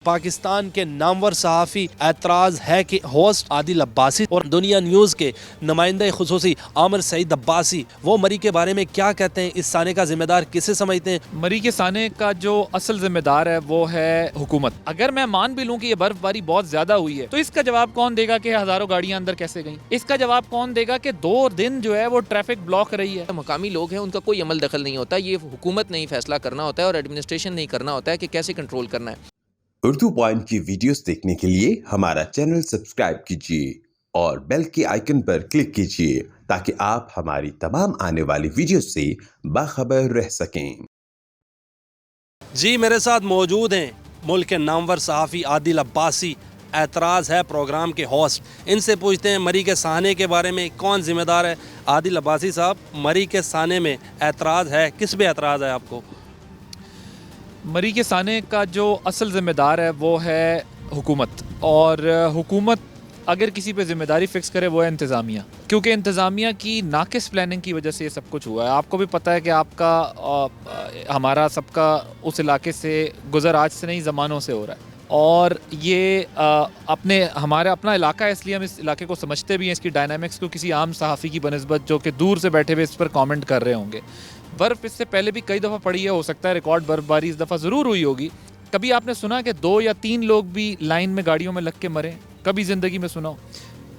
पाकिस्तान के नामवर सहाफ़ी एतराज़ है कि होस्ट आदिल अब्बासी और दुनिया न्यूज़ के नुमाइंदे खुसूसी आमिर सईद अब्बासी वो मरी के बारे में क्या कहते हैं, इस साने का जिम्मेदार किसे समझते हैं? मरी के साने का जो असल जिम्मेदार है वो है हुकूमत। अगर मैं मान भी लूं कि ये बर्फबारी बहुत ज्यादा हुई है तो इसका जवाब कौन देगा कि हजारों गाड़ियां अंदर कैसे गईं? इसका जवाब कौन देगा कि 2 दिन जो है वो ट्रैफिक ब्लॉक रही है? मकामी लोग हैं, उनका कोई अमल दखल नहीं होता। ये हुकूमत ने ही फैसला करना होता है और एडमिनिस्ट्रेशन ने ही करना होता है कि कैसे कंट्रोल करना है। उर्दू पॉइंट की वीडियोस देखने के लिए हमारा चैनल सब्सक्राइब कीजिए और बेल के आइकन पर क्लिक कीजिए ताकि आप हमारी तमाम आने वाली वीडियोस से बाखबर रह सकें। जी मेरे साथ मौजूद हैं मुल्क के नामवर सहाफ़ी आदिल अब्बासी, एतराज़ है प्रोग्राम के होस्ट। इनसे पूछते हैं मरी के साने के बारे में कौन ज़िम्मेदार है। आदिल अब्बासी साहब, मरी के साने में एतराज़ है, किस पे एतराज़ है आपको? मरी के साने का जो असल जिम्मेदार है वो है हुकूमत। और हुकूमत अगर किसी पे ज़िम्मेदारी फ़िक्स करे वो है इंतज़ामिया, क्योंकि इंतज़ामिया की नाकिस प्लानिंग की वजह से ये सब कुछ हुआ है। आपको भी पता है कि आपका हमारा सबका उस इलाके से गुज़र आज से नहीं ज़मानों से हो रहा है। और ये अपना इलाका है, इसलिए हम इस इलाके को समझते भी हैं, इसकी डायनामिक्स को किसी आम सहाफ़ी की बनस्बत जो कि दूर से बैठे हुए इस पर कमेंट कर रहे होंगे। बर्फ़ इससे पहले भी कई दफ़ा पड़ी है, हो सकता है रिकॉर्ड बर्फबारी इस दफ़ा ज़रूर हुई होगी। कभी आपने सुना कि 2 या 3 लोग भी लाइन में गाड़ियों में लग के मरे? कभी ज़िंदगी में सुना हो?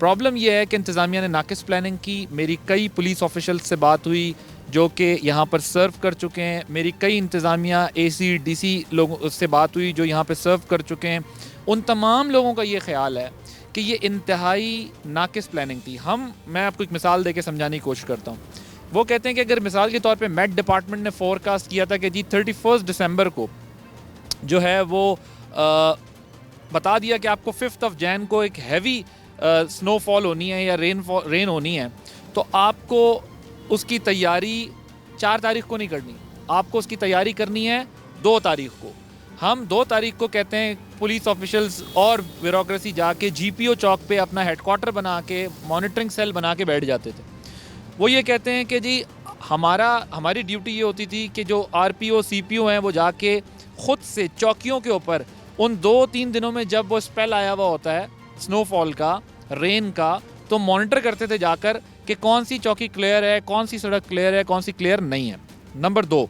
प्रॉब्लम यह है कि इंतज़ामिया ने नाकिस प्लानिंग की। मेरी कई पुलिस ऑफिशल से बात हुई जो कि यहाँ पर सर्व कर चुके हैं। मेरी कई इंतज़ामिया AC DC लोगों से बात हुई जो यहाँ पर सर्व कर चुके हैं। उन तमाम लोगों का ये ख्याल है कि ये इंतहाई नाकिस प्लानिंग थी। मैं आपको एक मिसाल दे के समझाने की कोशिश करता हूँ। वो कहते हैं कि अगर मिसाल के तौर पे मेट डिपार्टमेंट ने फोरकास्ट किया था कि जी 31 दिसंबर को जो है वो बता दिया कि आपको 5 जनवरी को एक हैवी स्नोफॉल होनी है या रेन होनी है, तो आपको उसकी तैयारी 4 तारीख को नहीं करनी, आपको उसकी तैयारी करनी है 2 तारीख को। हम 2 तारीख को कहते हैं पुलिस ऑफिशल्स और ब्यूरोक्रेसी जाके GPO चौक पे अपना हेडक्वार्टर बना के मॉनिटरिंग सेल बना के बैठ जाते थे। वो ये कहते हैं कि जी हमारी ड्यूटी ये होती थी कि जो RPO CPO हैं वो जाके ख़ुद से चौकियों के ऊपर उन 2-3 दिनों में जब वो स्पेल आया हुआ होता है स्नोफॉल का, रेन का, तो मॉनिटर करते थे जाकर कि कौन सी चौकी क्लियर है, कौन सी सड़क क्लियर है, कौन सी क्लियर नहीं है। नंबर 2,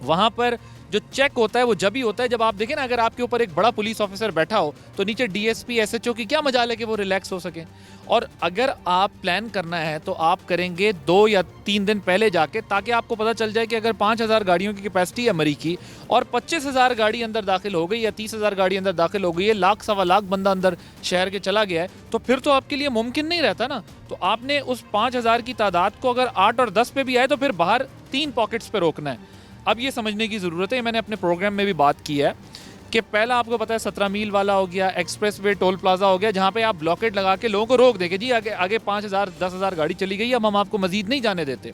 वहाँ पर जो चेक होता है वो जब ही होता है जब आप देखें ना, अगर आपके ऊपर एक बड़ा पुलिस ऑफिसर बैठा हो तो नीचे DSP SHO की क्या मजाल है कि वो रिलैक्स हो सके। और अगर आप प्लान करना है तो आप करेंगे 2 या 3 दिन पहले जाके, ताकि आपको पता चल जाए कि अगर 5000 गाड़ियों की कैपेसिटी है मरी की और 25,000 गाड़ी अंदर दाखिल हो गई या 30,000 गाड़ी अंदर दाखिल हो गई है, 1 सवा लाख बंदा अंदर शहर के चला गया है, तो फिर तो आपके लिए मुमकिन नहीं रहता ना। तो आपने उस 5000 की तादाद को अगर 8 और 10 पे भी आए तो फिर बाहर 3 पॉकेट्स पे रोकना है। अब ये समझने की ज़रूरत है, मैंने अपने प्रोग्राम में भी बात की है कि पहला आपको पता है 17 मील वाला हो गया, एक्सप्रेस वे टोल प्लाजा हो गया, जहाँ पे आप ब्लॉकेट लगा के लोगों को रोक देंगे, जी आगे 5,000 10,000 गाड़ी चली गई, अब हम आपको मजीद नहीं जाने देते।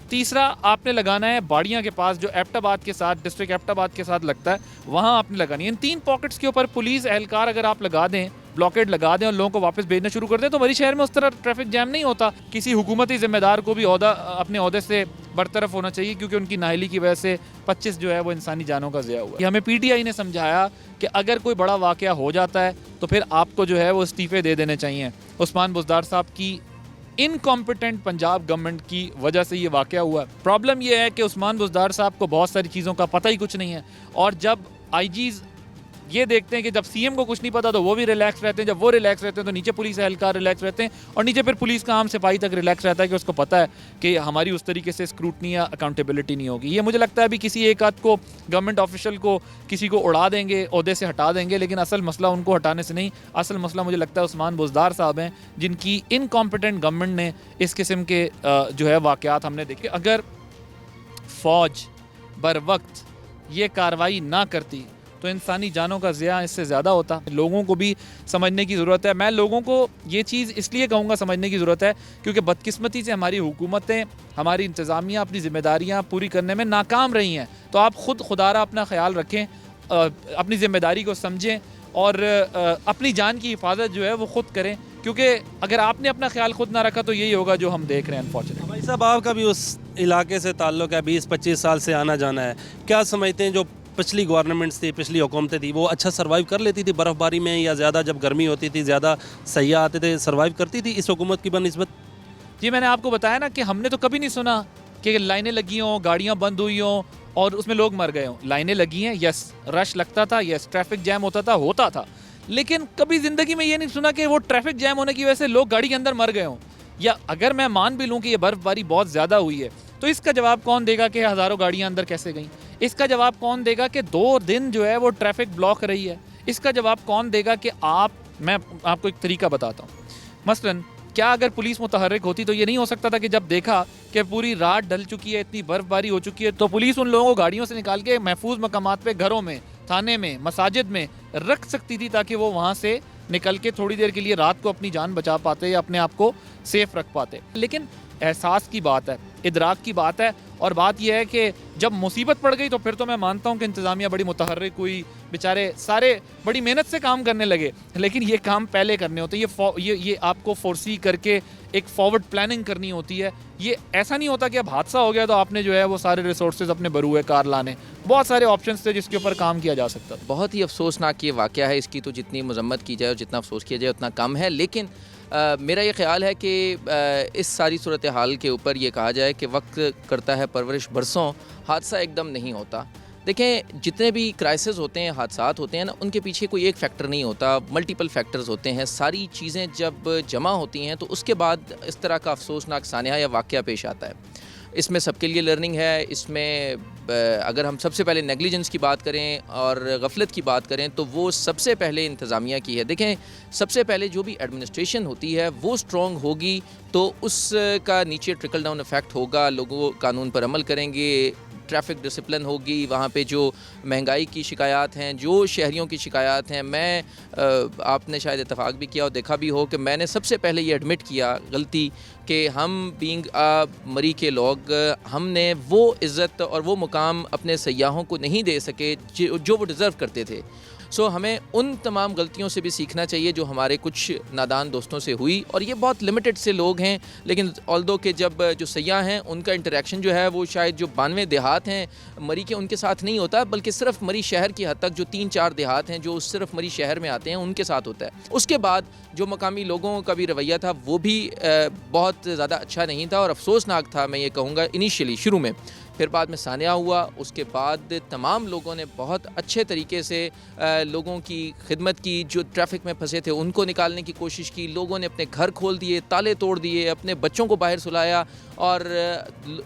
तीसरा आपने लगाना है बाड़ियाँ के पास जो एबटाबाद के साथ, डिस्ट्रिक्ट एबटाबाद के साथ लगता है, वहाँ आपने लगानी है। इन 3 पॉकेट्स के ऊपर पुलिस एहलकार अगर आप लगा दें, ब्लॉकेट लगा दें और लोगों को वापस भेजना शुरू कर दें, तो मरी शहर में उस तरह ट्रैफिक जैम नहीं होता। किसी हुकूमती जिम्मेदार को भी अपने ओहदे से बरतरफ होना चाहिए, क्योंकि उनकी नाहली की वजह से 25 जो है वो इंसानी जानों का ज़िया हुआ है। हमें PTI ने समझाया कि अगर कोई बड़ा वाक़या हो जाता है तो फिर आपको जो है वो इस्तीफ़े दे देने चाहिए। उस्मान बुज़दार साहब की इनकॉम्पिटेंट पंजाब गवर्नमेंट की वजह से ये वाक़या हुआ। प्रॉब्लम ये है कि उस्मान बुज़दार साहब को बहुत सारी चीज़ों का पता ही कुछ नहीं है, और जब IGs ये देखते हैं कि जब CM को कुछ नहीं पता तो वो भी रिलैक्स रहते हैं, जब वो रिलैक्स रहते हैं तो नीचे पुलिस एहलकार रिलैक्स रहते हैं, और नीचे फिर पुलिस का आम सिपाही तक रिलैक्स रहता है कि उसको पता है कि हमारी उस तरीके से स्क्रूटनी या अकाउंटेबिलिटी नहीं होगी। ये मुझे लगता है अभी किसी एक आध को गवर्नमेंट ऑफिशियल को किसी को उड़ा देंगे, ओहदे से हटा देंगे, लेकिन असल मसला उनको हटाने से नहीं, असल मसला मुझे लगता है उस्मान बुज़दार साहब हैं, जिनकी इनकॉम्पिटेंट गवर्नमेंट ने इस किस्म के जो है वाक़यात हमने देखे। अगर फ़ौज बर वक्त ये कार्रवाई ना करती तो इंसानी जानों का ज़िया इससे ज़्यादा होता। लोगों को भी समझने की ज़रूरत है। मैं लोगों को ये चीज़ इसलिए कहूँगा समझने की ज़रूरत है क्योंकि बदकिस्मती से हमारी हुकूमतें, हमारी इंतज़ामिया अपनी ज़िम्मेदारियाँ पूरी करने में नाकाम रही हैं। तो आप खुदारा अपना ख्याल रखें, अपनी ज़िम्मेदारी को समझें और अपनी जान की हिफाजत जो है वो ख़ुद करें, क्योंकि अगर आपने अपना ख्याल खुद ना रखा तो यही होगा जो हम देख रहे हैं अनफॉर्चुनेटली। भाई साहब, आपका भी उस इलाके से ताल्लुक़ है, 20-25 साल से आना जाना है, क्या समझते हैं जो पिछली गवर्नमेंट्स थी, पिछली हुकूमतें थी, वो अच्छा सर्वाइव कर लेती थी बर्फ़बारी में, या ज़्यादा जब गर्मी होती थी ज़्यादा सयाह आते थे, सर्वाइव करती थी इस हुकूमत की बनस्बत? जी मैंने आपको बताया ना कि हमने तो कभी नहीं सुना कि लाइनें लगी हों, गाड़ियाँ बंद हुई हों और उसमें लोग मर गए हों। लाइनें लगी हैं, यस, रश लगता था, यस, ट्रैफिक जैम होता था, लेकिन कभी ज़िंदगी में ये नहीं सुना कि वो ट्रैफिक जैम होने की वजह से लोग गाड़ी के अंदर मर गए हों। या अगर मैं मान भी लूँ कि ये बर्फ़बारी बहुत ज़्यादा हुई है, तो इसका जवाब कौन देगा कि हज़ारों गाड़ियाँ अंदर कैसे गईं? इसका जवाब कौन देगा कि 2 दिन जो है वो ट्रैफिक ब्लॉक रही है? इसका जवाब कौन देगा कि मैं आपको एक तरीका बताता हूँ। मसलन क्या अगर पुलिस मुतहर्रिक होती तो ये नहीं हो सकता था कि जब देखा कि पूरी रात ढल चुकी है, इतनी बर्फ़बारी हो चुकी है, तो पुलिस उन लोगों को गाड़ियों से निकाल के महफूज मकामात पे, घरों में, थाने में, मसाजिद में रख सकती थी ताकि वो वहाँ से निकल के थोड़ी देर के लिए रात को अपनी जान बचा पाते या अपने आप को सेफ रख पाते। लेकिन एहसास की बात है, इदराक की बात है, और बात यह है कि जब मुसीबत पड़ गई तो फिर तो मैं मानता हूँ कि इंतज़ामिया बड़ी मुतहर्रिक हुई, बेचारे सारे बड़ी मेहनत से काम करने लगे, लेकिन ये काम पहले करने होते हैं। ये आपको फोर्सी करके एक फॉरवर्ड प्लानिंग करनी होती है। ये ऐसा नहीं होता कि अब हादसा हो गया तो आपने जो है वो सारे रिसोर्सेज अपने भरू है कार लाने। बहुत सारे ऑप्शंस थे जिसके ऊपर काम किया जा सकता था। बहुत ही अफसोसनाक ये वाक़या है, इसकी तो जितनी मजम्मत की जाए और जितना अफसोस किया जाए उतना कम है। लेकिन मेरा ये ख़्याल है कि इस सारी सूरत हाल के ऊपर ये कहा जाए कि वक्त करता है परवरिश बरसों, हादसा एकदम नहीं होता। देखें, जितने भी क्राइसिस होते हैं, हादसात होते हैं ना, उनके पीछे कोई एक फैक्टर नहीं होता, मल्टीपल फैक्टर्स होते हैं। सारी चीज़ें जब जमा होती हैं तो उसके बाद इस तरह का अफसोसनाक सानिया या वाक़या पेश आता है। इसमें सबके लिए लर्निंग है। इसमें अगर हम सबसे पहले नेग्लिजेंस की बात करें और गफलत की बात करें तो वो सबसे पहले इंतज़ामिया की है। देखें, सबसे पहले जो भी एडमिनिस्ट्रेशन होती है वो स्ट्रॉन्ग होगी तो उसका नीचे ट्रिकल डाउन इफ़ेक्ट होगा, लोगों कानून पर अमल करेंगे, ट्रैफिक डिसिप्लिन होगी। वहाँ पे जो महंगाई की शिकायत हैं, जो शहरियों की शिकायत हैं, आपने शायद इत्तेफाक भी किया और देखा भी हो कि मैंने सबसे पहले ये एडमिट किया गलती कि हम बीइंग मरी के लोग, हमने वो इज़्ज़त और वो मुकाम अपने सयाहों को नहीं दे सके जो वो डिज़र्व करते थे। सो हमें उन तमाम गलतियों से भी सीखना चाहिए जो हमारे कुछ नादान दोस्तों से हुई, और ये बहुत लिमिटेड से लोग हैं। लेकिन ऑल्दो के जब जो सयाह हैं उनका इंटरेक्शन जो है वो शायद जो 92 देहात हैं मरी के, उनके साथ नहीं होता, बल्कि सिर्फ मरी शहर की हद तक जो 3-4 देहात हैं जो सिर्फ मरी शहर में आते हैं उनके साथ होता है। उसके बाद जो मकामी लोगों का भी रवैया था वो भी बहुत ज़्यादा अच्छा नहीं था और अफसोसनाक था, मैं ये कहूँगा, इनिशियली शुरू में। फिर बाद में सानिया हुआ, उसके बाद तमाम लोगों ने बहुत अच्छे तरीके से लोगों की खिदमत की, जो ट्रैफिक में फंसे थे उनको निकालने की कोशिश की। लोगों ने अपने घर खोल दिए, ताले तोड़ दिए, अपने बच्चों को बाहर सुलाया और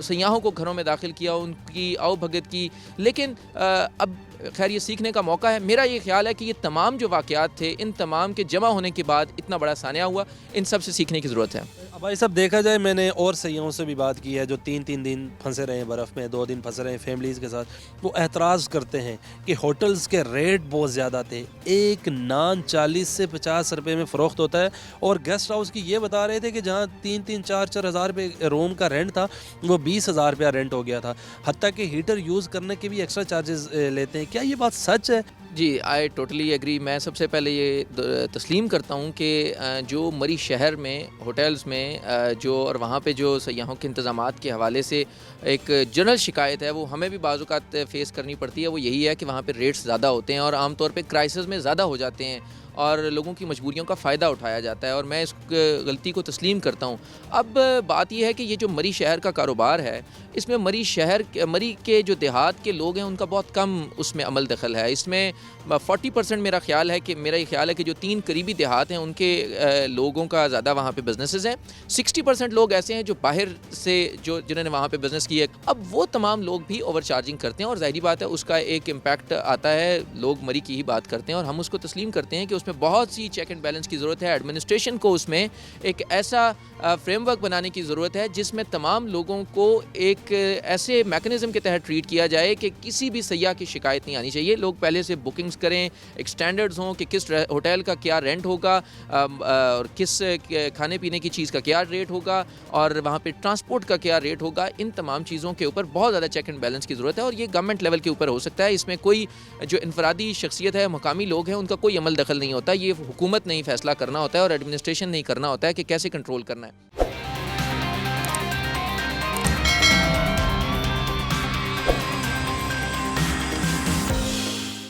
सयाहों को घरों में दाखिल किया, उनकी आवभगत की। लेकिन अब खैर ये सीखने का मौका है। मेरा ये ख्याल है कि ये तमाम जो वाक़यात थे, इन तमाम के जमा होने के बाद इतना बड़ा सानिया हुआ, इन सब से सीखने की ज़रूरत है। अब भाई साहब, देखा जाए, मैंने और सयाहों से भी बात की है जो 3-3 दिन फंसे रहे हैं बर्फ़ में, 2 दिन फंसे रहे हैं फैमिलीज़ के साथ। वो एतराज़ करते हैं कि होटल्स के रेट बहुत ज़्यादा थे। एक नान 40 से 50 रुपए में फ़रोख्त होता है, और गेस्ट हाउस की ये बता रहे थे कि जहाँ 3-3, 4-4 हज़ार रुपये रूम का रेंट था वो 20,000 रुपया रेंट हो गया था। हत्ता कि हीटर यूज़ करने के भी एक्स्ट्रा चार्जेस लेते हैं। क्या ये बात सच है? जी, आई टोटली एग्री। मैं सबसे पहले ये तस्लीम करता हूँ कि जो मरी शहर में होटल्स में जो और वहाँ पे जो सयाहों के इंतज़ामात के हवाले से एक जनरल शिकायत है वो हमें भी बाज़ औक़ात फ़ेस करनी पड़ती है। वो यही है कि वहाँ पे रेट्स ज़्यादा होते हैं और आम तौर पे क्राइसिस में ज़्यादा हो जाते हैं और लोगों की मजबूरियों का फ़ायदा उठाया जाता है, और मैं इस गलती को तस्लीम करता हूँ। अब बात यह है कि ये जो मरी शहर का कारोबार है, इसमें मरी के जो देहात के लोग हैं उनका बहुत कम उसमें अमल दखल है। इसमें 40% मेरा ख्याल है कि जो 3 करीबी देहात हैं उनके लोगों का ज़्यादा वहाँ पे बिजनेसेस हैं। 60% लोग ऐसे हैं जो बाहर से जिन्होंने वहाँ पे बिज़नेस किया। अब वो तमाम लोग भी ओवर चार्जिंग करते हैं और ज़ाहिरी बात है उसका एक इम्पैक्ट आता है। लोग मरी की ही बात करते हैं और हम उसको तस्लीम करते हैं कि उसमें बहुत सी चेक एंड बैलेंस की ज़रूरत है। एडमिनिस्ट्रेशन को उसमें एक ऐसा फ्रेमवर्क बनाने की ज़रूरत है जिसमें तमाम लोगों को एक ऐसे मैकेनिज़्म के तहत ट्रीट किया जाए कि किसी भी सयाह की शिकायत नहीं आनी चाहिए। लोग पहले से बुकिंग्स करें, एक स्टैंडर्ड्स हों कि किस होटल का क्या रेंट होगा और किस खाने पीने की चीज़ का क्या रेट होगा और वहाँ पे ट्रांसपोर्ट का क्या रेट होगा। इन तमाम चीज़ों के ऊपर बहुत ज़्यादा चेक एंड बैलेंस की ज़रूरत है और ये गवर्नमेंट लेवल के ऊपर हो सकता है। इसमें कोई जो इनफरादी शख्सियत है, मकामी लोग हैं, उनका कोई अमल दखल नहीं होता। ये हुकूमत नहीं फ़ैसला करना होता है और एडमिनिस्ट्रेशन नहीं करना होता है कि कैसे कंट्रोल करना है।